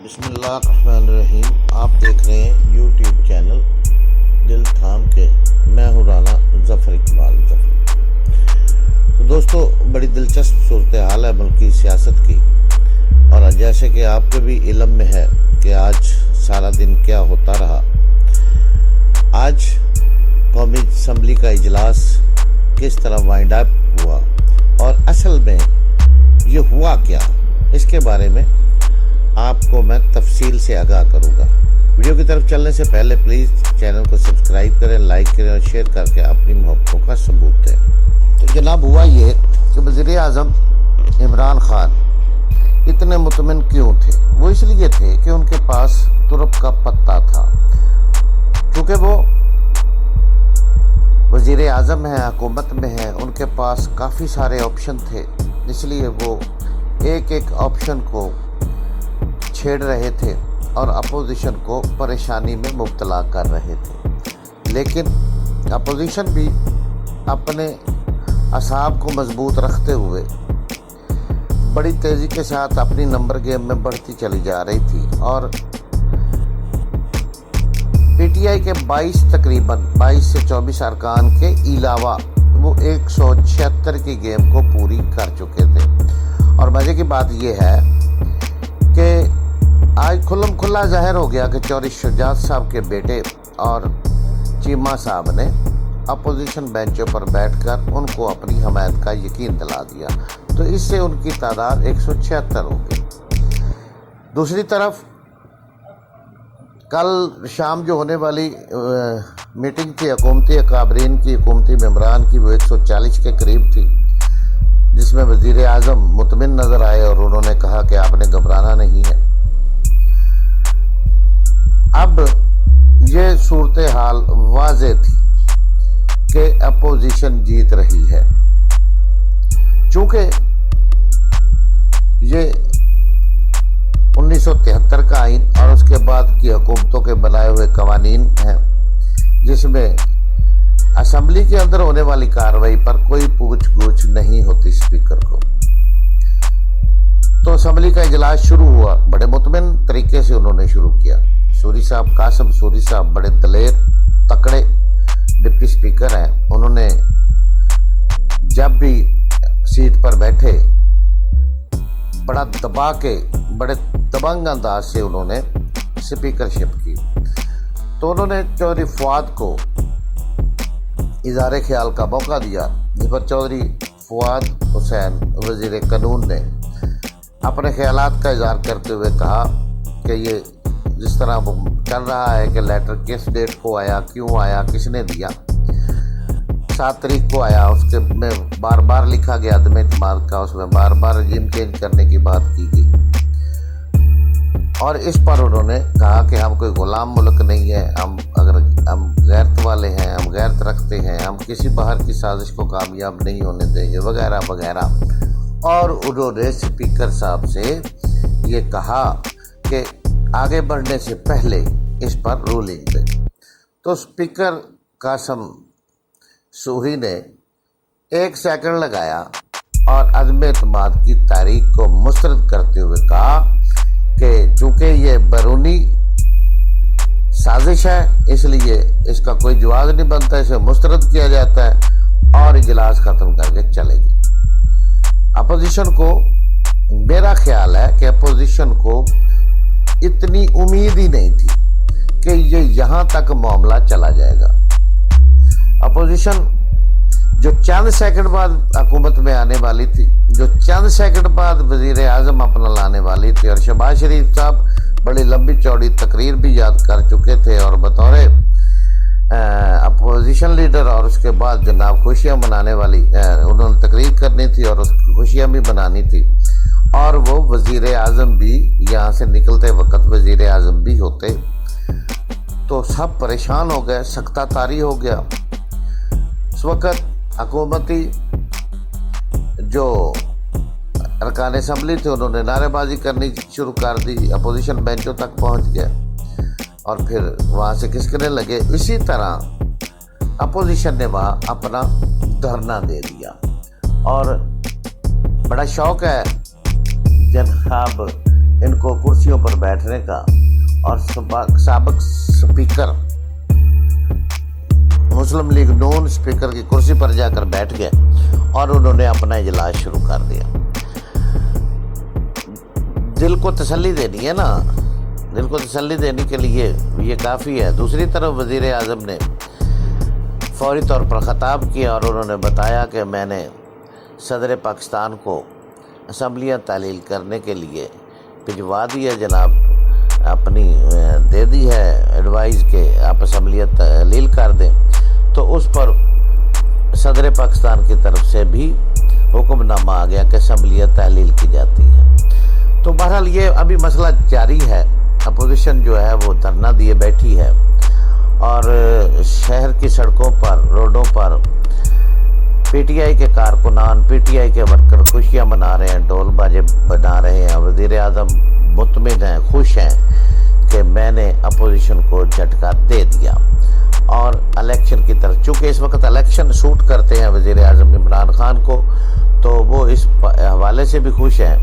بسم اللہ الرحمن الرحیم۔ آپ دیکھ رہے ہیں یوٹیوب چینل دل تھام کے۔ میں ہوں رانا ظفر اقبال ظفر۔ تو دوستو، بڑی دلچسپ صورتحال ہے ملکی سیاست کی، اور جیسے کہ آپ کے بھی علم میں ہے کہ آج سارا دن کیا ہوتا رہا۔ آج قومی اسمبلی کا اجلاس کس طرح وائنڈ اپ ہوا اور اصل میں یہ ہوا کیا، اس کے بارے میں آپ کو میں تفصیل سے آگاہ کروں گا۔ ویڈیو کی طرف چلنے سے پہلے پلیز چینل کو سبسکرائب کریں، لائک کریں اور شیئر کر کے اپنی محبتوں کا ثبوت دیں۔ تو جناب، ہوا یہ کہ وزیر اعظم عمران خان اتنے مطمئن کیوں تھے؟ وہ اس لیے تھے کہ ان کے پاس ترپ کا پتہ تھا، کیونکہ وہ وزیر اعظم ہیں، حکومت میں ہیں، ان کے پاس کافی سارے آپشن تھے، اس لیے وہ ایک ایک آپشن کو چھیڑ رہے تھے اور اپوزیشن کو پریشانی میں مبتلا کر رہے تھے۔ لیکن اپوزیشن بھی اپنے اعصاب کو مضبوط رکھتے ہوئے بڑی تیزی کے ساتھ اپنی نمبر گیم میں بڑھتی چلی جا رہی تھی، اور پی ٹی آئی کے تقریباً 22 سے 24 ارکان کے علاوہ وہ 176 کی گیم کو پوری کر چکے تھے۔ اور مزے کی بات یہ ہے کہ آج کھلم کھلا ظاہر ہو گیا کہ چوہدری شجاعت صاحب کے بیٹے اور چیمہ صاحب نے اپوزیشن بینچوں پر بیٹھ کر ان کو اپنی حمایت کا یقین دلا دیا، تو اس سے ان کی تعداد 176 ہو گئی۔ دوسری طرف کل شام جو ہونے والی میٹنگ تھی حکومتی اکابرین کی، حکومتی ممبران کی، وہ 140 کے قریب تھی، جس میں وزیر اعظم مطمئن نظر آئے اور انہوں نے کہا کہ آپ نے گھبرانا نہیں ہے۔ اب یہ صورتحال واضح تھی کہ اپوزیشن جیت رہی ہے، چونکہ یہ 1973 کا آئین اور اس کے بعد کی حکومتوں کے بنائے ہوئے قوانین ہیں، جس میں اسمبلی کے اندر ہونے والی کارروائی پر کوئی پوچھ گچھ نہیں ہوتی اسپیکر کو۔ تو اسمبلی کا اجلاس شروع ہوا، بڑے مطمئن طریقے سے انہوں نے شروع کیا۔ سوری صاحب، قاسم سوری صاحب بڑے دلیر تکڑے ڈپٹی اسپیکر ہیں، انہوں نے جب بھی سیٹ پر بیٹھے بڑا دبا کے، بڑے دبنگ انداز سے انہوں نے اسپیکرشپ کی۔ تو انہوں نے چودھری فواد کو اظہار خیال کا موقع دیا، جس پر چودھری فواد حسین وزیر قانون نے اپنے خیالات کا اظہار کرتے ہوئے کہا کہ یہ جس طرح وہ چل رہا ہے کہ لیٹر کس ڈیٹ کو آیا، کیوں آیا، کس نے دیا، 7 تاریخ کو آیا، اس کے میں بار بار لکھا گیا عدم اعتماد کا، اس میں بار بار رجیم چینج کرنے کی بات کی گئی، اور اس پر انہوں نے کہا کہ ہم کوئی غلام ملک نہیں ہے، ہم غیرت والے ہیں، ہم غیرت رکھتے ہیں، ہم کسی باہر کی سازش کو کامیاب نہیں ہونے دیں گے، وغیرہ وغیرہ۔ اور انہوں نے اسپیکر صاحب سے یہ کہا کہ آگے بڑھنے سے پہلے اس پر رولنگ دے۔ تو اسپیکر قاسم سوری نے 1 سیکنڈ لگایا اور عدم اعتماد کی تحریک کو مسترد کرتے ہوئے کہا کہ چونکہ یہ بیرونی سازش ہے، اس لیے اس کا کوئی جواز نہیں بنتا، اسے مسترد کیا جاتا ہے، اور اجلاس ختم کر کے چلے گئے۔ اپوزیشن کو، میرا خیال ہے کہ اپوزیشن کو اتنی امید ہی نہیں تھی کہ یہ یہاں تک معاملہ چلا جائے گا۔ اپوزیشن جو چند سیکنڈ بعد حکومت میں آنے والی تھی، جو چند سیکنڈ بعد وزیر اعظم اپنا لانے والی تھی، اور شہباز شریف صاحب بڑی لمبی چوڑی تقریر بھی یاد کر چکے تھے، اور بطور اپوزیشن لیڈر اور اس کے بعد جناب خوشیاں منانے والی انہوں نے تقریر کرنی تھی اور اس کی خوشیاں بھی منانی تھی، اور وہ وزیر اعظم بھی یہاں سے نکلتے وقت وزیر اعظم بھی ہوتے، تو سب پریشان ہو گئے، سکتہ طاری ہو گیا۔ اس وقت حکومتی جو ارکان اسمبلی تھے انہوں نے نعرے بازی کرنی شروع کر دی، اپوزیشن بینچوں تک پہنچ گئے، اور پھر وہاں سے کھسکنے لگے۔ اسی طرح اپوزیشن نے وہاں اپنا دھرنا دے دیا، اور بڑا شوق ہے جناب ان کو کرسیوں پر بیٹھنے کا، اور سابق سپیکر مسلم لیگ نون سپیکر کی کرسی پر جا کر بیٹھ گئے اور انہوں نے اپنا اجلاس شروع کر دیا۔ دل کو تسلی دینی ہے نا، دل کو تسلی دینے کے لیے یہ کافی ہے۔ دوسری طرف وزیر اعظم نے فوری طور پر خطاب کیا اور انہوں نے بتایا کہ میں نے صدر پاکستان کو اسمبلیاں تحلیل کرنے کے لیے بھجوا دی ہے جناب، اپنی دے دی ہے ایڈوائز کہ آپ اسمبلیاں تحلیل کر دیں، تو اس پر صدر پاکستان کی طرف سے بھی حکم نامہ آ گیا کہ اسمبلیاں تحلیل کی جاتی ہیں۔ تو بہرحال یہ ابھی مسئلہ جاری ہے، اپوزیشن جو ہے وہ دھرنا دیے بیٹھی ہے، اور شہر کی سڑکوں پر، روڈوں پر پی ٹی آئی کے کارکنان، پی ٹی آئی کے ورکر خوشیاں منا رہے ہیں، ڈھول باجے بنا رہے ہیں۔ وزیر اعظم مطمئن ہیں، خوش ہیں کہ میں نے اپوزیشن کو جھٹکا دے دیا، اور الیکشن کی طرف، چونکہ اس وقت الیکشن سوٹ کرتے ہیں وزیر اعظم عمران خان کو، تو وہ اس حوالے سے بھی خوش ہیں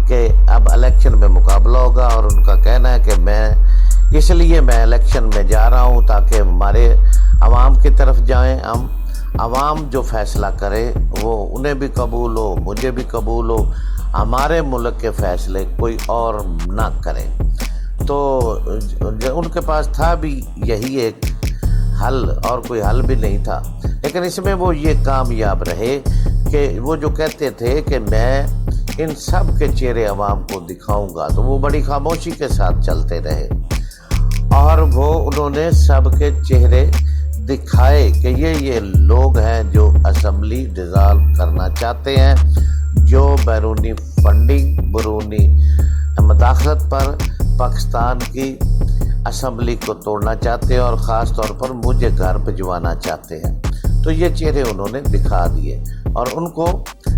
کہ اب الیکشن میں مقابلہ ہوگا، اور ان کا کہنا ہے کہ اس لیے میں الیکشن میں جا رہا ہوں تاکہ ہمارے عوام کی طرف جائیں، ہم عوام جو فیصلہ کرے وہ انہیں بھی قبول ہو، مجھے بھی قبول ہو، ہمارے ملک کے فیصلے کوئی اور نہ کرے۔ تو ان کے پاس تھا بھی یہی ایک حل، اور کوئی حل بھی نہیں تھا، لیکن اس میں وہ یہ کامیاب رہے کہ وہ جو کہتے تھے کہ میں ان سب کے چہرے عوام کو دکھاؤں گا، تو وہ بڑی خاموشی کے ساتھ چلتے رہے، اور انہوں نے سب کے چہرے دکھائے کہ یہ لوگ ہیں جو اسمبلی ڈیزالو کرنا چاہتے ہیں، جو بیرونی فنڈنگ، بیرونی مداخلت پر پاکستان کی اسمبلی کو توڑنا چاہتے ہیں، اور خاص طور پر مجھے گھر بھجوانا چاہتے ہیں۔ تو یہ چہرے انہوں نے دکھا دیے، اور ان کو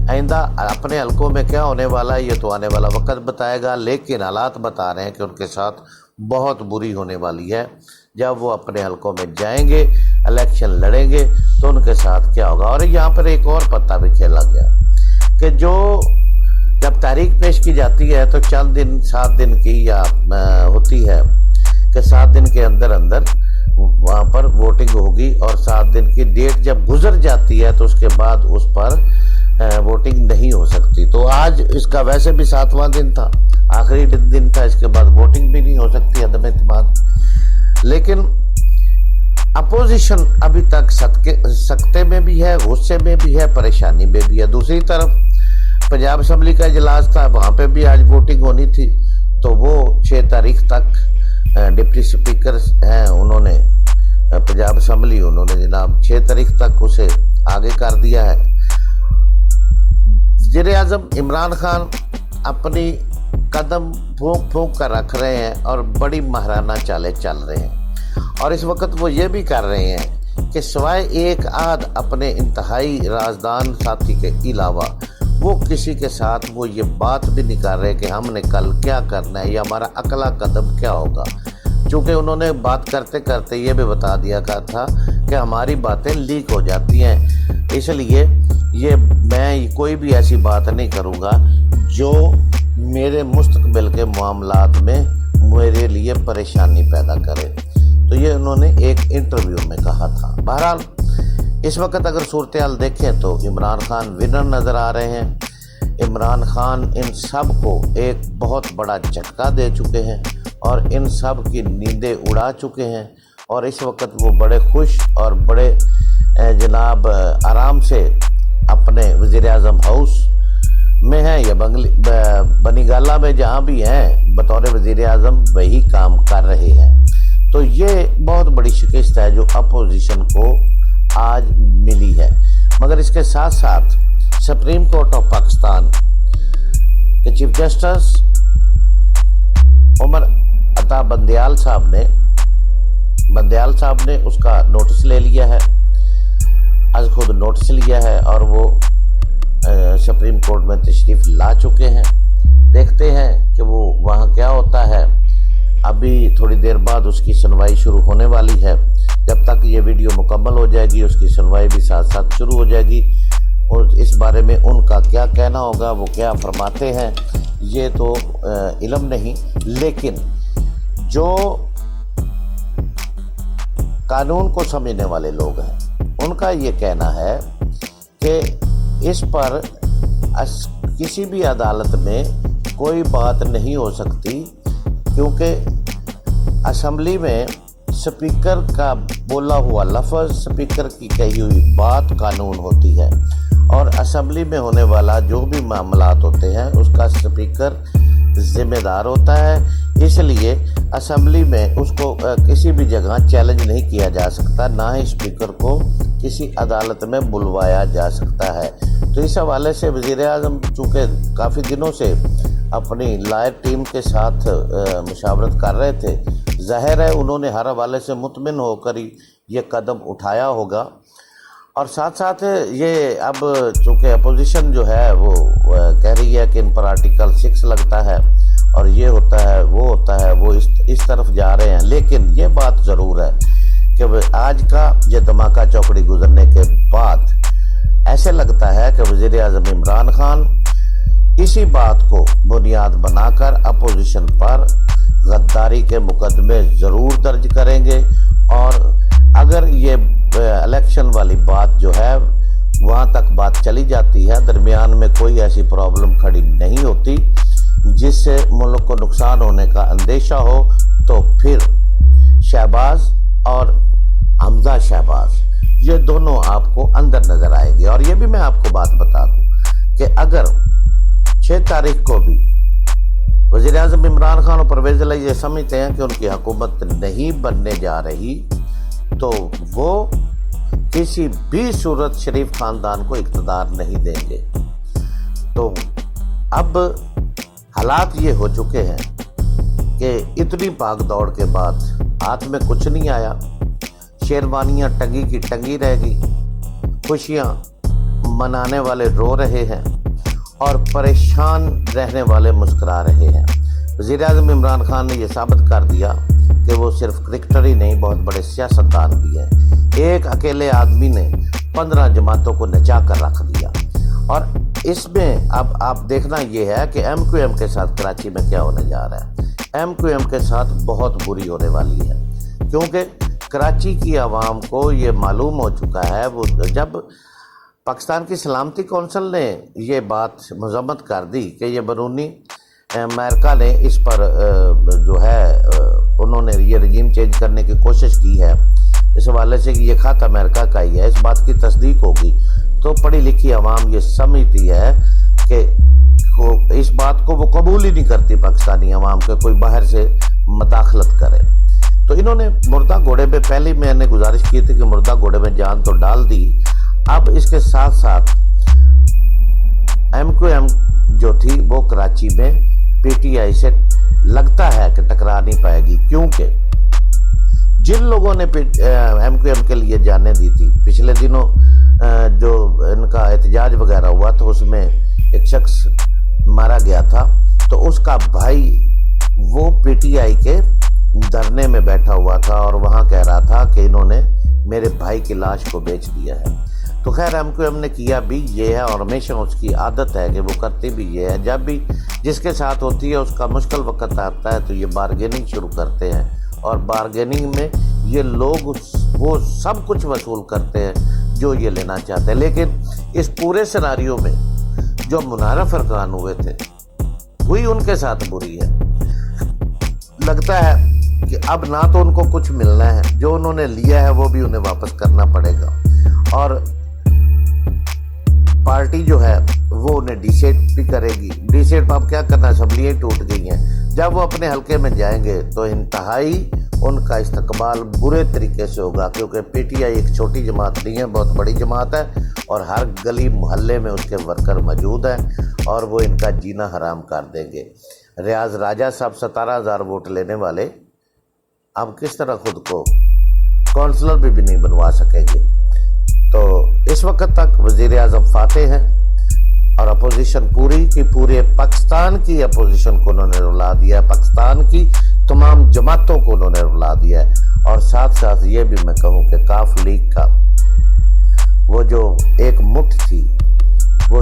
آئندہ اپنے حلقوں میں کیا ہونے والا ہے یہ تو آنے والا وقت بتائے گا، لیکن حالات بتا رہے ہیں کہ ان کے ساتھ بہت بری ہونے والی ہے۔ جب وہ اپنے حلقوں میں جائیں گے، الیکشن لڑیں گے، تو ان کے ساتھ کیا ہوگا۔ اور یہاں پر ایک اور پتہ بھی کھیلا گیا کہ جب تحریک پیش کی جاتی ہے تو چند دن، 7 دن کی یا ہوتی ہے کہ 7 دن کے اندر وہاں پر ووٹنگ ہوگی، اور 7 دن کی ڈیٹ جب گزر جاتی ہے تو اس کے بعد اس پر ووٹنگ نہیں ہو سکتی۔ تو آج اس کا ویسے بھی 7واں دن تھا، آخری دن تھا، اس کے بعد ووٹنگ بھی نہیں ہو سکتی، عدم اعتماد۔ لیکن اپوزیشن ابھی تک سکتے میں بھی ہے، غصے میں بھی ہے، پریشانی میں بھی ہے۔ دوسری طرف پنجاب اسمبلی کا اجلاس تھا، وہاں پہ بھی آج ووٹنگ ہونی تھی، تو وہ 6 تاریخ تک ڈپٹی سپیکر ہیں، انہوں نے پنجاب اسمبلی، انہوں نے جناب 6 تاریخ تک اسے آگے کر دیا ہے۔ وزیر اعظم عمران خان اپنی قدم پھونک پھونک کر رکھ رہے ہیں، اور بڑی ماہرانہ چالیں چل رہے ہیں، اور اس وقت وہ یہ بھی کر رہے ہیں کہ سوائے ایک آدھ اپنے انتہائی رازدان ساتھی کے علاوہ وہ کسی کے ساتھ وہ یہ بات بھی نہیں کر رہے کہ ہم نے کل کیا کرنا ہے یا ہمارا اگلا قدم کیا ہوگا، چونکہ انہوں نے بات کرتے کرتے یہ بھی بتا دیا تھا کہ ہماری باتیں لیک ہو جاتی ہیں، اس لیے میں کوئی بھی ایسی بات نہیں کروں گا جو میرے مستقبل کے معاملات میں میرے لیے پریشانی پیدا کرے۔ تو یہ انہوں نے ایک انٹرویو میں کہا تھا۔ بہرحال اس وقت اگر صورتحال دیکھیں تو عمران خان ونر نظر آ رہے ہیں۔ عمران خان ان سب کو ایک بہت بڑا جھٹکا دے چکے ہیں، اور ان سب کی نیندیں اڑا چکے ہیں، اور اس وقت وہ بڑے خوش اور بڑے جناب آرام سے اپنے وزیر اعظم ہاؤس میں ہیں، یا بنی گالہ میں جہاں بھی ہیں، بطور وزیر اعظم وہی کام کر رہے ہیں۔ تو یہ بہت بڑی شکست ہے جو اپوزیشن کو آج ملی ہے۔ مگر اس کے ساتھ ساتھ سپریم کورٹ آف پاکستان کے چیف جسٹس عمر عطا بندیال صاحب نے اس کا نوٹس لے لیا ہے، از خود نوٹس لیا ہے، اور وہ سپریم کورٹ میں تشریف لا چکے ہیں۔ دیکھتے ہیں کہ وہ وہاں کیا ہوتا ہے۔ ابھی تھوڑی دیر بعد اس کی سنوائی شروع ہونے والی ہے۔ جب تک یہ ویڈیو مکمل ہو جائے گی اس کی سنوائی بھی ساتھ ساتھ شروع ہو جائے گی۔ اور اس بارے میں ان کا کیا کہنا ہوگا، وہ کیا فرماتے ہیں، یہ تو علم نہیں، لیکن جو قانون کو سمجھنے والے لوگ ہیں ان کا یہ کہنا ہے کہ اس پر کسی بھی عدالت میں کوئی بات نہیں ہو سکتی، کیونکہ اسمبلی میں سپیکر کا بولا ہوا لفظ، سپیکر کی کہی ہوئی بات قانون ہوتی ہے، اور اسمبلی میں ہونے والا جو بھی معاملات ہوتے ہیں اس کا سپیکر ذمہ دار ہوتا ہے۔ اس لیے اسمبلی میں اس کو کسی بھی جگہ چیلنج نہیں کیا جا سکتا، نہ ہی اسپیکر کو کسی عدالت میں بلوایا جا سکتا ہے۔ تو اس حوالے سے وزیر اعظم چونکہ کافی دنوں سے اپنی لائر ٹیم کے ساتھ مشاورت کر رہے تھے، ظاہر ہے انہوں نے ہر حوالے سے مطمئن ہو کر ہی یہ قدم اٹھایا ہوگا۔ اور ساتھ ساتھ یہ اب چونکہ اپوزیشن جو ہے وہ کہہ رہی ہے کہ ان پر آرٹیکل 6 لگتا ہے اور یہ ہوتا ہے وہ ہوتا ہے، وہ اس طرف جا رہے ہیں، لیکن یہ بات ضرور ہے کہ آج کا یہ دھماکہ چوکڑی گزرنے کے بعد ایسے لگتا ہے کہ وزیر اعظم عمران خان اسی بات کو بنیاد بنا کر اپوزیشن پر غداری کے مقدمے ضرور درج کریں گے، اور اگر یہ الیکشن والی بات جو ہے وہاں تک بات چلی جاتی ہے، درمیان میں کوئی ایسی پرابلم کھڑی نہیں ہوتی جس سے ملک کو نقصان ہونے کا اندیشہ ہو، تو پھر شہباز اور حمزہ شہباز یہ دونوں آپ کو اندر نظر آئیں گے۔ اور یہ بھی میں آپ کو بات بتا دوں کہ اگر 6 تاریخ کو بھی وزیر اعظم عمران خان اور پرویز الہی یہ سمجھتے ہیں کہ ان کی حکومت نہیں بننے جا رہی، تو وہ کسی بھی صورت شریف خاندان کو اقتدار نہیں دیں گے۔ تو اب حالات یہ ہو چکے ہیں کہ اتنی بھاگ دوڑ کے بعد ہاتھ میں کچھ نہیں آیا، شیروانیاں ٹنگی کی ٹنگی رہ گئی، خوشیاں منانے والے رو رہے ہیں اور پریشان رہنے والے مسکرا رہے ہیں۔ وزیر اعظم عمران خان نے یہ ثابت کر دیا کہ وہ صرف کرکٹر ہی نہیں، بہت بڑے سیاستدان بھی ہیں۔ ایک اکیلے آدمی نے 15 جماعتوں کو نچا کر رکھ دیا، اور اس میں اب آپ دیکھنا یہ ہے کہ ایم کیو ایم کے ساتھ کراچی میں کیا ہونے جا رہا ہے۔ ایم کیو ایم کے ساتھ بہت بری ہونے والی ہے، کیونکہ کراچی کی عوام کو یہ معلوم ہو چکا ہے، وہ جب پاکستان کی سلامتی کونسل نے یہ بات مذمت کر دی کہ یہ بیرونی امریکہ نے اس پر جو ہے انہوں نے یہ رجیم چینج کرنے کی کوشش کی ہے، اس حوالے سے کہ یہ خط امریکہ کا ہی ہے، اس بات کی تصدیق ہوگی، تو پڑھی لکھی عوام یہ سمجھتی ہے کہ اس بات کو وہ قبول ہی نہیں کرتی پاکستانی عوام کے کوئی باہر سے مداخلت کرے۔ تو انہوں نے مردہ گھوڑے میں، پہلی میں نے گزارش کی تھی کہ مردہ گھوڑے میں جان تو ڈال دی، اب اس کے ساتھ ساتھ ایم کیو ایم جو تھی وہ کراچی میں پی ٹی آئی سے لگتا ہے کہ ٹکرا نہیں پائے گی، کیونکہ جن لوگوں نے ایم کیو ایم کے لیے جانیں دی تھی، پچھلے دنوں جو ان کا احتجاج وغیرہ ہوا تو اس میں ایک شخص مارا گیا تھا، تو اس کا بھائی وہ پی ٹی آئی کے دھرنے میں بیٹھا ہوا تھا اور وہاں کہہ رہا تھا کہ انہوں نے میرے بھائی کی لاش کو بیچ دیا ہے۔ تو خیر ایم کیو ایم نے کیا بھی یہ ہے، اور ہمیشہ اس کی عادت ہے کہ وہ کرتی بھی یہ ہے، جب بھی جس کے ساتھ ہوتی ہے اس کا مشکل وقت آتا ہے تو یہ بارگیننگ شروع کرتے ہیں، اور بارگیننگ میں یہ لوگ وہ سب کچھ وصول کرتے ہیں جو یہ لینا چاہتے ہیں۔ لیکن اس پورے سیناریو میں جو منحرف ارکان ہوئے تھے وہی ان کے ساتھ بری ہے۔ لگتا ہے کہ اب نہ تو ان کو کچھ ملنا ہے، جو انہوں نے لیا ہے وہ بھی انہیں واپس کرنا پڑے گا، اور پارٹی جو ہے وہ انہیں ڈی سیٹ بھی کرے گی۔ ڈی سیٹ پر اب کیا کرنا، اسمبلیاں ٹوٹ گئی ہیں، جب وہ اپنے حلقے میں جائیں گے تو انتہائی ان کا استقبال برے طریقے سے ہوگا، کیونکہ پی ٹی آئی ایک چھوٹی جماعت نہیں ہے، بہت بڑی جماعت ہے، اور ہر گلی محلے میں اس کے ورکر موجود ہیں، اور وہ ان کا جینا حرام کر دیں گے۔ ریاض راجہ صاحب 17,000 ووٹ لینے والے اب کس طرح خود کو کونسلر بھی نہیں بنوا سکیں گے۔ تو اس وقت تک وزیر اعظم فاتح ہیں، اور اپوزیشن پوری کی پورے پاکستان کی اپوزیشن کو انہوں نے رلا دیا ہے، پاکستان کی تمام جماعتوں کو انہوں نے رلا دیا ہے، اور ساتھ ساتھ یہ بھی میں کہوں کہ کاف لیگ کا وہ جو ایک مٹھ تھی وہ